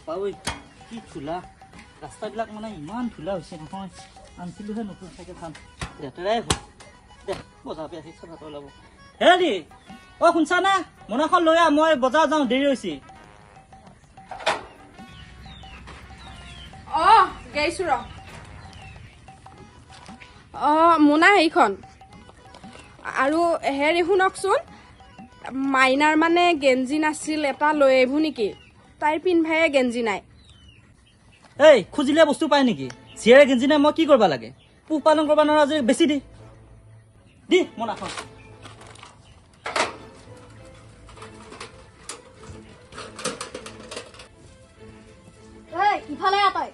বাবু কি ধূলা ৰাস্তাবিলাক মানে ইমান ধূলা হৈছে নহয় আনছিলোহে নতুন চাইকেল খাম লেতেৰাই হ'ল দে বজাৰ পৰা আহি চাফা ওলাব হেৰি অ শুনছা না মোনাখন লৈ আহ মই বজাৰ যাওঁ দেৰি হৈছে গাইছো ৰ মোনা সেইখন আৰু হেৰি শুনকচোন মাইনাৰ মানে গেঞ্জি নাছিল এটা লৈ আহিব নেকি তাইৰ পিন্ধায়ে গেঞ্জি নাই এই খুজিলে বস্তু পায় নেকি চিয়াৰে গেঞ্জি নাই মই কি কৰিব লাগে পোহ পালন কৰিব নোৱাৰা যে বেছি দি মোনাখন ইফালে তই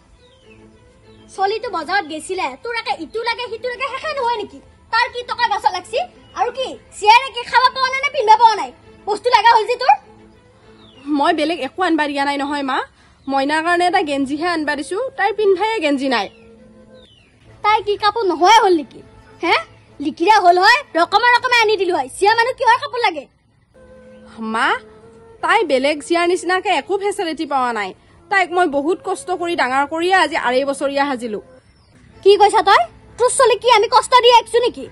চলিটো বজাৰত গেছিলে তোৰ একে ইটো লাগে সিটো লাগে শেষে নহয় নেকি তাৰ কি টকা গাছ লাগছি আৰু কি চিয়াৰে কি খাব পোৱা নাই নে পিন্ধিব পোৱা নাই বস্তু লাগা হ'ল যে তোৰ মই বেলেগ একো আনবা দিয়া নাই নহয় মা মইনাৰ কাৰণে এটা গেঞ্জিহে আনবা দিছো তাইৰ পিন্ধায়ে গেঞ্জি নাই তাই কি কাপোৰ নহয় হ'ল নেকি হে লিখিৰা হ'ল হয় ৰকমে ৰকমে আনি দিলো হয় চিয়া মানুহ কিহৰ কাপোৰ লাগে মা তাই বেলেগ চিয়াৰ নিচিনাকে একো ফেচিলিটি পোৱা নাই তাইক মই বহুত কষ্ট কৰি ডাঙৰ কৰিয়ে আজি 2.5 বছৰীয়া হাজিলো কি কৈছা তই তোৰ চলি কি আমি কষ্ট দি আইছো নেকি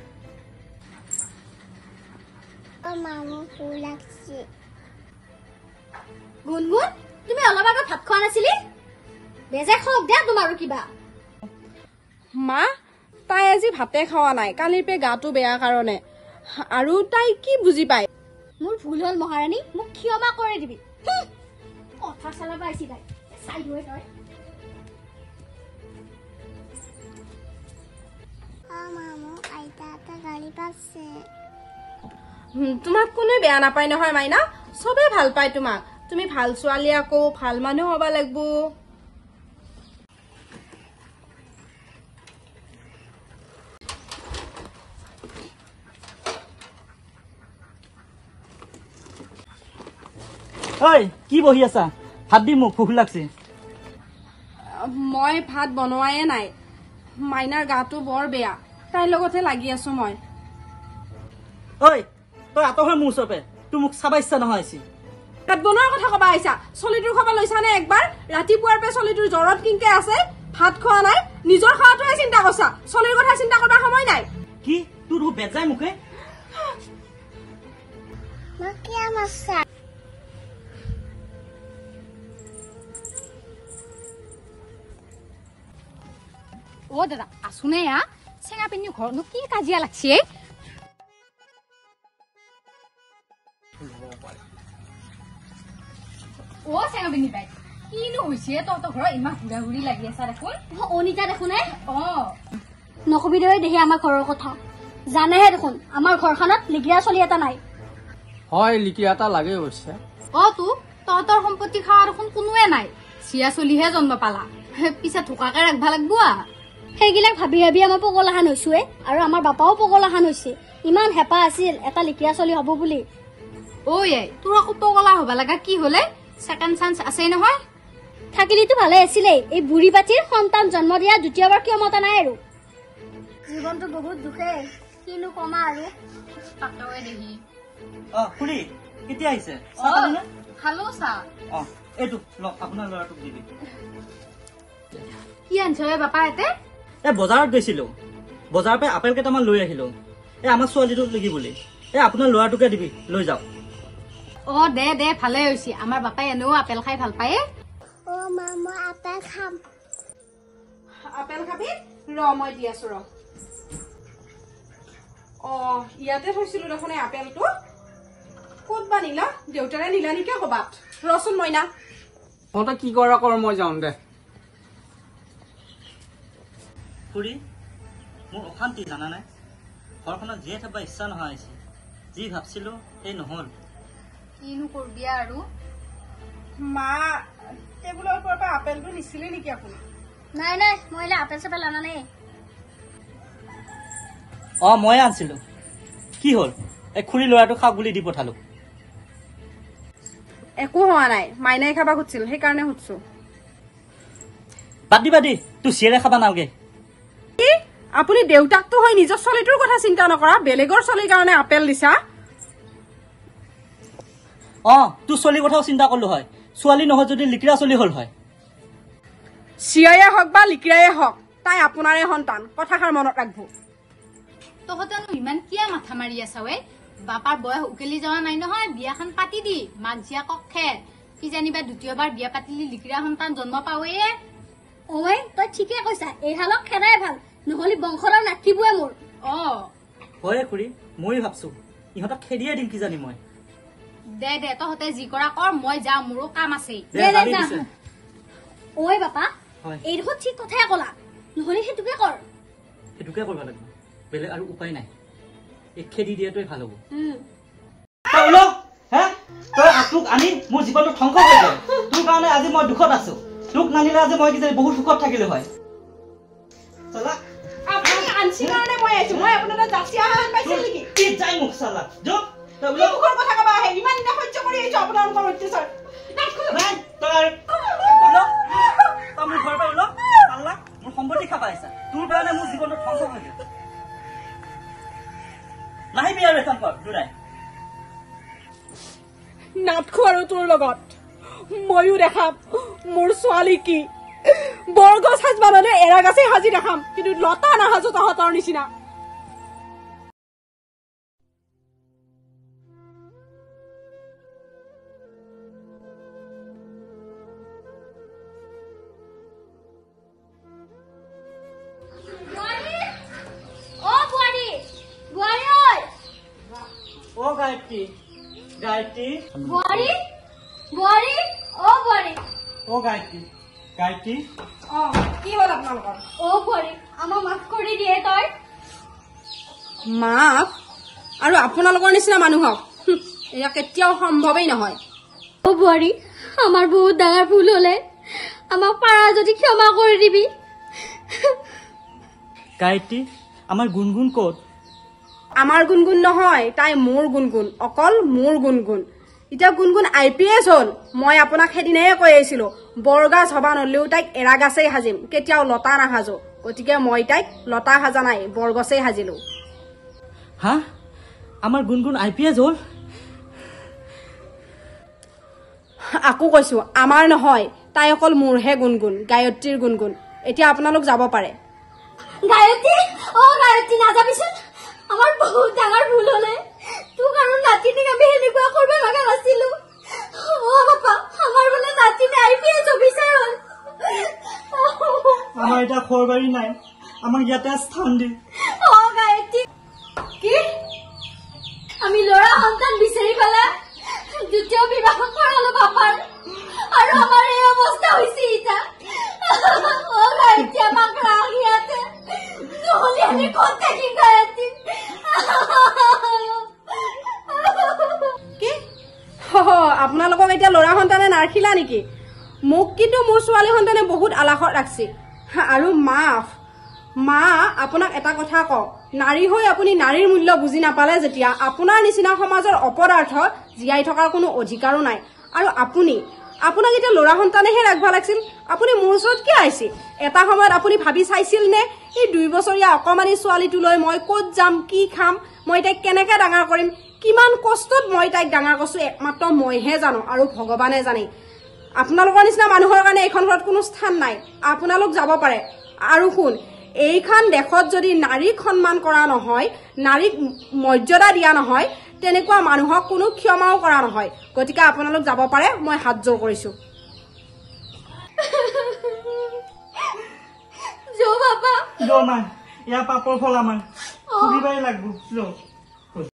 মামু ফুলাছি গুনগুন তুমি অলপ আগত ভাত খোৱা নাছিলি বেজে খক দে তোমাৰো কিবা মা তাই আজি ভাতে খাওয়া নাই কালিৰ পে গাটো বেয়া কাৰণে আৰু তাই কি বুজি পায় মোৰ ভুল হল মহাৰানী মোক ক্ষমা কৰি দিবি কথা চালাবা আইছি তাই চাই দুৱে তই মামু আইতাটা গালি পাছে তোমাক কোনো বেয়া নাপায় নহয় মাইনা সবে ভাল পায় তোমাক তুমি ভাল ছোৱালী আকৌ ভাল মানুহ হবা লাগবো ঐ কি বহি আছা ভাত দি মোক ভোক লাগছে মই ভাত বনোৱায়ে নাই মাইনাৰ গাটো বৰ বেয়া তাইৰ লগতে লাগি আছো মই ঐ তই আঁতৰ হৈ মোৰ ওচৰপে তোৰ মোক চাবা ইচ্ছা নহয় আহিছে ভাত বনোৱাৰ কথা কবা আহিছা চলিটোৰ খাবা লৈছা নে একবাৰ ৰাতিপুৱাৰ পে চলিটোৰ জ্বৰত কিনকে আছে ভাত খোৱা নাই নিজৰ খাওয়াটোৱে চিন্তা কৰছা চলিৰ কথা চিন্তা কৰবা সময় নাই কি তোৰ বেজাই মুখে মাকিয়া মাছা ও দাদা আসুনে আ চেঙা পিন্নি ঘৰনো কি কাজিয়া লাগছে ও চেঙা পিন্নি বাই কিনো হৈছে তো ঘৰ ইমান ঘুৰা ঘুৰি লাগি আছে দেখোন অনিতা দেখোন অ নকবি দে দেখি আমাৰ ঘৰৰ কথা জানেহে দেখোন আমাৰ ঘৰখনত লিগিয়া চলি এটা নাই হয় লিকিয়া এটা লাগে অৱশ্যে অ তো তহঁতৰ সম্পত্তি খাৱাৰ দেখোন কোনোৱে নাই চিয়া চলিহে জন্ম পালা পিছে থকাকে ৰাখবা লাগবো সেইগিলাক ভাবি ভাবি আমাৰ পগলাহান হৈছোৱে আৰু আমাৰ বাপাও পগলাহান হৈছে ইমান হেঁপাহ আছিল এটা লিখিয়া চলি হ'ব বুলি ঐ তোৰ আকৌ পগলা হবা লাগা কি হলে সেকেন্ড চান্স আছে নহয় থাকিলিতো ভালে আছিলে এই বুঢ়ী পাতিৰ সন্তান জন্ম দিয়া দ্বিতীয়বাৰ ক্ষমতা নাই আৰু জীৱনটো বহুত দুখে কিনো কমা আৰু পাতৱে দেহি অ খুৰী কেতিয়া আহিছে খালো চা অ এইটো লওক আপোনাৰ ল'ৰাটোক দিবি কি আনছ বাপা এতে এই বজাৰত গৈছিলো বজাৰৰ পৰা আপেল কেইটামান লৈ আহিলো এই আমাৰ ছোৱালীটোক লাগি বুলি এই আপোনাৰ ল'ৰাটোকে দিবি লৈ যাওক অ দে দে ভালে হৈছে আমাৰ বাপাই এনেও আপেল খাই ভাল পায় অ মামা আপেল খাম আপেল খাবি ৰ মই দি আছো ৰ অ ইয়াতে থৈছিলো দেখোন এই আপেলটো ক'ত বা নিলা দেউতাৰে নিলা নেকি ক'বাত ৰচোন মইনা তহঁতে কি কৰা কৰ মই যাম দে খুৰী মোৰ অশান্তি জানানে ঘৰখনত জীয়াই থাকিব ইচ্ছা নোহোৱা হৈছে যি ভাবছিলো সেই নহল কিনো কৰবি আৰু মা টেবুলৰ ওপৰৰ পৰা আপেলটো নিছিলে নেকি আপুনি নাই নাই মই আপেল চাপেল অনা নাই অ মই আনছিলো কি হ'ল এই খুৰী ল'ৰাটো খাওক বুলি দি পঠালো একো হোৱা নাই মাইনাই খাবা খুজিছিল সেইকাৰণে সুধিছো বাদ দি তোৰ চিয়াৰে খাবা নাওগে আপুনি দেউতাকটো হৈ নিজৰ ছোৱালীটোৰ কথা চিন্তা নকৰা বেলেগৰ ছোৱালীৰ কাৰণে আপেল দিছা অ তোৰ ছোৱালীৰ কথাও চিন্তা কৰিলো হয় ছোৱালী নহয় যদি লিকিৰা চলি হল হয় চিয়ায়ে হওক বা লিকিৰায়ে হওক তাই আপোনাৰে সন্তান কথাষাৰ মনত ৰাখব তহঁতেনো ইমান কিয় মাথা মাৰি আছা ঐ বাপাৰ বয়স উকেলি যোৱা নাই নহয় বিয়াখন পাতি দি মাক জীয়াকক খেৰ কি জানিবা দ্বিতীয়বাৰ বিয়া পাতিলি লিকিৰা সন্তান জন্ম পাৱেয়ে ঐ তই ঠিকে কৈছা এই হালক খেদাই ভাল নহলে বংশৰ নাথিবয়ে মোৰ হয় খুৰী মই ভাবছো ইহঁতক খেদিয়ে দিম কি জানি মই দে দে তহঁতে যি কৰা কৰ মই যাওঁ মোৰো কাম আছে ঐ বাপা এই দেখোন ঠিক কথাই কলা নহলে সেইটোকে কৰ সেইটোকে কৰিব লাগিব বেলেগ আৰু উপায় নাই এই খেদি দিয়াটোৱে ভাল হ'ব তই তোক আনি মোৰ জীৱনটো ধ্বংস কৰিলে তোৰ কাৰণে আজি মই দুখত আছো তোক নানিলে আজি মই কিজানি বহুত সুখত থাকিলো হয় চলা আপুনি আনছি কাৰণে মই আছো মই আপোনাৰ জাচি আহান পাইছিল নেকি কি যাই মুখ চালা যো তই মুখৰ কথা কবা আহে ইমান দিনা সহ্য কৰি আহিছো আপোনালোকৰ অত্যাচাৰ নাই তই মোৰ ঘৰৰ পৰা ওল চালা মোৰ সম্পত্তি খাবা আহিছা তোৰ কাৰণে মোৰ জীৱনটো ধ্বংস হৈ গ'ল নাহিবি আৰু এখন কৰ দুৰাই নাটখো আৰু তোৰ লগত ময়ো দেখাম মোৰ ছোৱালী কি বৰগছ সাজবানতে এৰা গাছে সাজি দেখাম কিন্তু লতা নাসাজো তহঁতৰ নিচিনা গায়ত্ৰী গায়ত্ৰী বোৱাৰী বোৱাৰী অ বোৱাৰী অ গায়ত্ৰী গায়ত্ৰী কি হ'ল আপোনালোকৰ অ বোৱাৰী আমাৰ মাফ কৰি দিয়ে তই মাফ আৰু আপোনালোকৰ নিচিনা মানুহক এয়া কেতিয়াও সম্ভৱেই নহয় অ বোৱাৰী আমাৰ বহুত ডাঙৰ ভুল হলে আমাক পাৰা যদি ক্ষমা কৰি দিবি গায়ত্ৰী আমাৰ গুণগুণ ক'ত আমাৰ গুণগুণ নহয় তাই মোৰ গুণগুণ অকল মোৰ গুণগুণ এতিয়া গুণগুণ IPS হ'ল মই আপোনাক সেইদিনাই কৈ আহিছিলো বৰগাছ হবা নলেও তাইক এৰা গাছেই সাজিম কেতিয়াও লতা নাসাজো গতিকে মই তাইক লতা সাজা নাই বৰগছেই সাজিলো হা আমাৰ গুণগুণ IPS হ'ল আকৌ কৈছো আমাৰ নহয় তাই অকল মোৰহে গুণগুণ গায়ত্ৰীৰ গুণগুণ এতিয়া আপোনালোক যাব পাৰে গায়ত্ৰী অ গায়ত্ৰী নাযাবিচোন আমাৰ বহুত ডাঙৰ ভুল হলে তোক আৰু নাতিনীক আমি সেনেকুৱা কৰিব লগা নাছিলো অ বাপা আমাৰ বোলে নাতিনী IPS অফিচাৰ হ'ল আমাৰ এটা খৰবাৰী নাই আমাক ইয়াতে স্থান দি অ গায়ত্ৰী কি আমি ল'ৰা সন্তান বিচাৰি পালে দ্বিতীয় বিবাহ কৰালো বাপাৰ আৰু আমাৰ এই অৱস্থা হৈছে এতিয়া অ গায়ত্ৰী আমাক ৰাখ ইয়াতে নহ'লে আমি ক'ত থাকিম গায়ত্ৰী কি আপোনালোকক এতিয়া ল'ৰা সন্তানে নাৰাখিলা নেকি মোক কিন্তু মোৰ ছোৱালী সন্তানে বহুত আলাসত ৰাখছি আৰু মা আপোনাক এটা কথা কওঁ নাৰী হৈ আপুনি নাৰীৰ মূল্য বুজি নাপালে যেতিয়া আপোনাৰ নিচিনা সমাজৰ অপদাৰ্থ জীয়াই থকাৰ কোনো অধিকাৰো নাই আৰু আপোনাক এতিয়া ল'ৰা সন্তানেহে ৰাখিব লাগিছিল আপুনি মোৰ ওচৰত কিয় আহিছিল এটা সময়ত আপুনি ভাবি চাইছিল নে এই 2 বছৰীয়া অকমানি ছোৱালীটোলৈ মই ক'ত যাম কি খাম মই তাইক কেনেকৈ ডাঙৰ কৰিম কিমান কষ্টত মই তাইক ডাঙৰ কৰিছো একমাত্ৰ মইহে জানো আৰু ভগৱানে জানে আপোনালোকৰ নিচিনা মানুহৰ কাৰণে এইখন ঘৰত কোনো স্থান নাই আপোনালোক যাব পাৰে আৰু শুন এইখন দেশত যদি নাৰীক সন্মান কৰা নহয় নাৰীক মৰ্যাদা দিয়া নহয় তেনেকুৱা মানুহক কোনো ক্ষমাও কৰা নহয় গতিকে আপোনালোক যাব পাৰে মই হাত জোৰ কৰিছো যো বাবা যো মা ইয়া পাপৰ ফল আমাৰ খুবিবাই লাগব যো